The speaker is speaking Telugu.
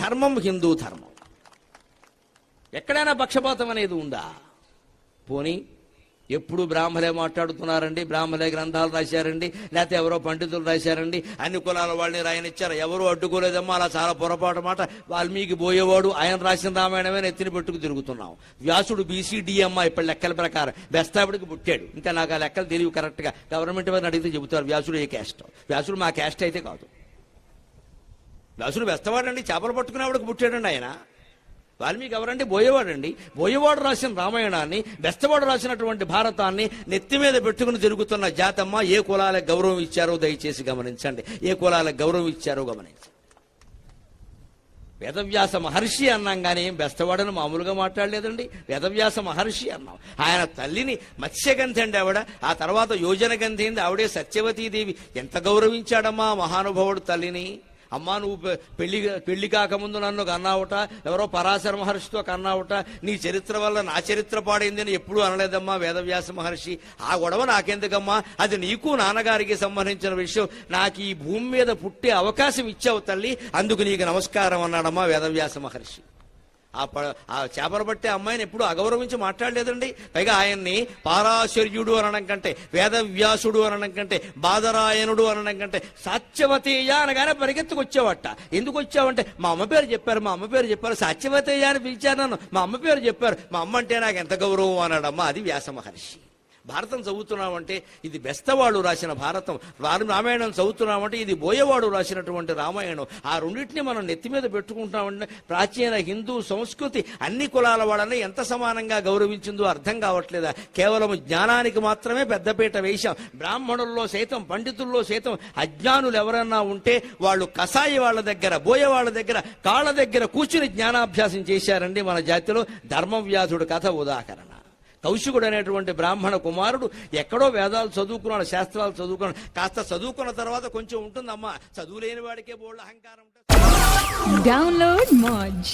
ధర్మం హిందూ ధర్మం. ఎక్కడైనా పక్షపాతం అనేది ఉందా? పోనీ ఎప్పుడు బ్రాహ్మలే మాట్లాడుతున్నారండి, బ్రాహ్మలే గ్రంథాలు రాశారండి, లేకపోతే ఎవరో పండితులు రాశారండి, అన్ని కులాల వాళ్ళని రాయనిచ్చారు, ఎవరు అడ్డుకోలేదమ్మా, అలా చాలా పొరపాటు మాట. వాల్మీకి పోయేవాడు, ఆయన రాసిన రామాయణమే నెత్తిని పెట్టుకు తిరుగుతున్నాం. వ్యాసుడు బీసీడీఎమ్మా ఇప్పుడు లెక్కల ప్రకారం బెస్తావిడికి పుట్టాడు. ఇంకా నాకు ఆ లెక్కలు తెలియవు కరెక్ట్గా, గవర్నమెంట్ వారిని అడిగితే చెబుతారు వ్యాసుడు ఏ క్యాస్ట్. వ్యాసుడు మా క్యాస్ట్ అయితే కాదు. వ్యాసుడు బెస్తవాడండి, చేపలు పట్టుకునేవాడికి పుట్టాడండి ఆయన. వాల్మీకి ఎవరండి? బోయేవాడండి. బోయేవాడు రాసిన రామాయణాన్ని, బెస్తవాడు రాసినటువంటి భారతాన్ని నెత్తి మీద పెట్టుకుని తిరుగుతున్న జాతమ్మ. ఏ కులాలకు గౌరవం ఇచ్చారో దయచేసి గమనించండి. ఏ కులాలకు గౌరవం ఇచ్చారో గమనించండి. వేదవ్యాస మహర్షి అన్నాం కానీ బెస్తవాడని మామూలుగా మాట్లాడలేదండి. వేదవ్యాస మహర్షి అన్నాం. ఆయన తల్లిని మత్స్యగంధి అండి ఆవిడ. ఆ తర్వాత యోజన గంధి అయింది ఆవిడే సత్యవతీదేవి. ఎంత గౌరవించాడమ్మా మహానుభావుడు తల్లిని. అమ్మా నువ్వు పెళ్లి కాకముందు నన్ను కన్నావుట, ఎవరో పరాశర మహర్షితో కన్నావుట, నీ చరిత్ర వల్ల నా చరిత్ర పాడైందని ఎప్పుడూ అనలేదమ్మా వేదవ్యాస మహర్షి. ఆ గొడవ నాకెందుకమ్మా, అది నీకు నాన్నగారికి సంబంధించిన విషయం. నాకు ఈ భూమి మీద పుట్టే అవకాశం ఇచ్చావు తల్లి, అందుకు నీకు నమస్కారం అన్నాడమ్మా వేదవ్యాస మహర్షి. ఆ చేపలు పట్టే అమ్మాయిని ఎప్పుడు అగౌరవించి మాట్లాడలేదండి. పైగా ఆయన్ని పారాశర్యుడు అనడం కంటే, వేదవ్యాసుడు అనడం కంటే, బాదరాయణుడు అనడం కంటే సాత్యవతేయ అనగానే పరిగెత్తుకొచ్చావట. ఎందుకు వచ్చావంటే మా అమ్మ పేరు చెప్పారు, మా అమ్మ పేరు చెప్పారు, సాత్యవతేయ అని పిలిచారు నన్ను, మా అమ్మ పేరు చెప్పారు, మా అమ్మ అంటే నాకు ఎంత గౌరవం అన్నాడమ్మా. అది వ్యాస మహర్షి. భారతం చదువుతున్నామంటే ఇది బెస్తవాడు రాసిన భారతం. రామాయణం చదువుతున్నామంటే ఇది బోయవాడు రాసినటువంటి రామాయణం. ఆ రెండింటిని మనం నెత్తి మీద పెట్టుకుంటామంటే ప్రాచీన హిందూ సంస్కృతి అన్ని కులాల వాళ్ళని ఎంత సమానంగా గౌరవించిందో అర్థం కావట్లేదా? కేవలం జ్ఞానానికి మాత్రమే పెద్దపీట వేశాం. బ్రాహ్మణుల్లో సైతం, పండితుల్లో సైతం అజ్ఞానులు ఎవరన్నా ఉంటే వాళ్ళు కసాయి వాళ్ళ దగ్గర, బోయ వాళ్ళ దగ్గర, కాళ్ళ దగ్గర కూర్చుని జ్ఞానాభ్యాసం చేశారండి మన జాతిలో. ధర్మవ్యాధుడు కథ ఉదాహరణ. కౌశికుడు అనేటువంటి బ్రాహ్మణ కుమారుడు ఎక్కడో వేదాలు చదువుకున్నాడు, శాస్త్రాలు చదువుకున్నాడు. కాస్త చదువుకున్న తర్వాత కొంచెం ఉంటుందమ్మా, చదువులేని వాడికే బోల్డ్ అహంకారం ఉంటుంది. డౌన్లోడ్ మోజ్.